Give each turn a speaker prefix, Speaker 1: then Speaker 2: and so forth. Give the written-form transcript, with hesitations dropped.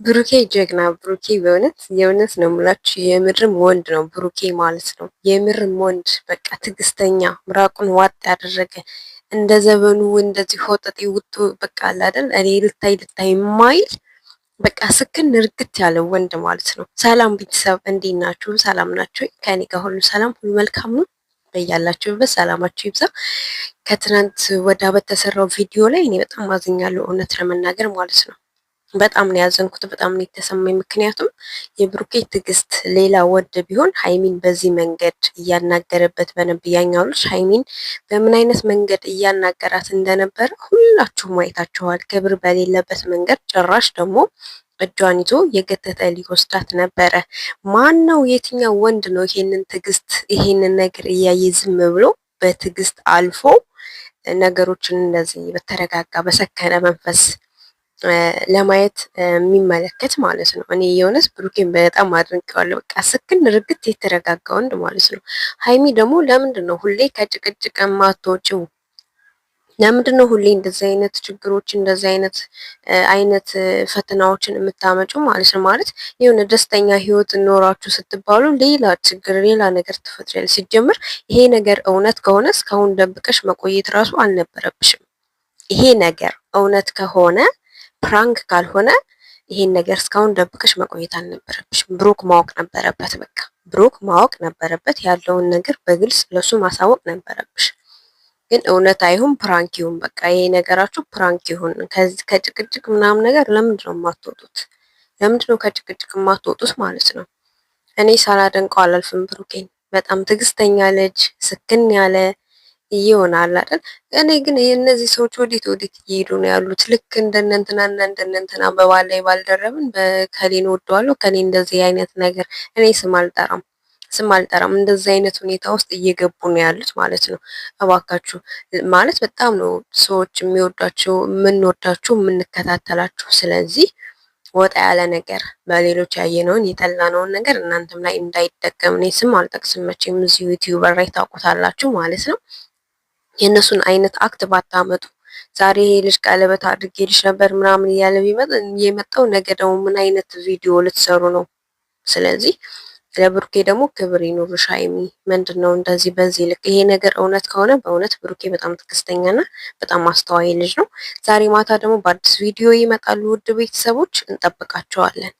Speaker 1: ብሩኬ ጀግና ብሩኬ የእውነት ነው የምላችሁ፣ የምርም ወንድ ነው ብሩኬ ማለት ነው። የምርም ወንድ በቃ ትዕግስተኛ፣ ምራቁን ዋጥ ያደረገ እንደ ዘመኑ እንደዚህ ሆጠጤ ውጡ በቃ አለ አይደል? እኔ ልታይ የማይል በቃ ስክን እርግት ያለ ወንድ ማለት ነው። ሰላም ቤተሰብ እንዴት ናችሁ? ሰላም ናችሁ? ከኔ ጋር ሁሉ ሰላም ሁሉ መልካም ነው። በያላችሁበት ሰላማችሁ ይብዛ። ከትናንት ወዳ በተሰራው ቪዲዮ ላይ እኔ በጣም አዝኛለሁ፣ እውነት ለመናገር ማለት ነው። በጣም ነው ያዘንኩት፣ በጣም ነው የተሰማኝ። ምክንያቱም የብሩኬ ትዕግስት ሌላ ወድ ቢሆን ሀይሚን በዚህ መንገድ እያናገረበት በነበር ያኛው ልጅ ሀይሚን በምን አይነት መንገድ እያናገራት እንደነበረ ሁላችሁም አይታችኋል። ክብር በሌለበት መንገድ ጭራሽ ደግሞ እጇን ይዞ የገተተ ሊወስዳት ነበረ። ማን ነው የትኛው ወንድ ነው ይሄንን ትዕግስት ይሄንን ነገር እያየ ዝም ብሎ በትዕግስት አልፎ ነገሮችን እንደዚህ በተረጋጋ በሰከነ መንፈስ ለማየት የሚመለከት ማለት ነው። እኔ የእውነት ብሩኬን በጣም አድንቄዋለሁ። በቃ ስክን ርግት የተረጋጋ ወንድ ማለት ነው። ሀይሚ ደግሞ ለምንድን ነው ሁሌ ከጭቅጭቅ የማትወጪው? ለምንድን ነው ሁሌ እንደዚህ አይነት ችግሮች እንደዚህ አይነት ፈተናዎችን የምታመጩ ማለት ነው? ማለት የሆነ ደስተኛ ህይወት ኖራችሁ ስትባሉ ሌላ ችግር ሌላ ነገር ትፈጥሪያለሽ። ሲጀምር ይሄ ነገር እውነት ከሆነ እስካሁን ደብቀሽ መቆየት ራሱ አልነበረብሽም። ይሄ ነገር እውነት ከሆነ ፕራንክ ካልሆነ ይሄን ነገር እስካሁን ደብቀሽ መቆየት አልነበረብሽም። ብሩክ ማወቅ ነበረበት። በቃ ብሩክ ማወቅ ነበረበት። ያለውን ነገር በግልጽ ለሱ ማሳወቅ ነበረብሽ። ግን እውነት አይሁን ፕራንክ ይሁን በቃ ይሄ ነገራችሁ ፕራንክ ይሁን። ከጭቅጭቅ ምናምን ነገር ለምንድን ነው የማትወጡት? ለምንድን ነው ከጭቅጭቅ የማትወጡት ማለት ነው? እኔ ሳላደንቀው አላልፍም ብሩኬን። በጣም ትዕግስተኛ ልጅ፣ ስክን ያለ ይሆናል አይደል? እኔ ግን የእነዚህ ሰዎች ወዴት እየሄዱ ነው ያሉት? ልክ እንደነንትናና እንደነንትና በባል ላይ ባልደረብን በከሌን ወደዋለሁ ከኔ እንደዚህ አይነት ነገር እኔ ስም አልጠራም እንደዚህ አይነት ሁኔታ ውስጥ እየገቡ ነው ያሉት ማለት ነው። እባካችሁ ማለት በጣም ነው ሰዎች የሚወዷቸው የምንወዳቸው የምንከታተላቸው። ስለዚህ ወጣ ያለ ነገር በሌሎች ያየነውን የጠላነውን ነገር እናንተም ላይ እንዳይደገም እኔ ስም አልጠቅስም መቼም እዚሁ ዩቲዩበር ላይ ታውቁታላችሁ ማለት ነው። የእነሱን አይነት አክት ባታመጡ። ዛሬ ይሄ ልጅ ቀለበት አድርጌልሽ ነበር ምናምን እያለ የመጣው ነገ ደግሞ ምን አይነት ቪዲዮ ልትሰሩ ነው? ስለዚህ ለብሩኬ ደግሞ ክብር ይኑርሽ ሀይሚ። ምንድን ነው እንደዚህ በዚህ ልክ? ይሄ ነገር እውነት ከሆነ በእውነት ብሩኬ በጣም ትዕግስተኛና በጣም አስተዋይ ልጅ ነው። ዛሬ ማታ ደግሞ በአዲስ ቪዲዮ ይመጣሉ። ውድ ቤተሰቦች እንጠብቃቸዋለን።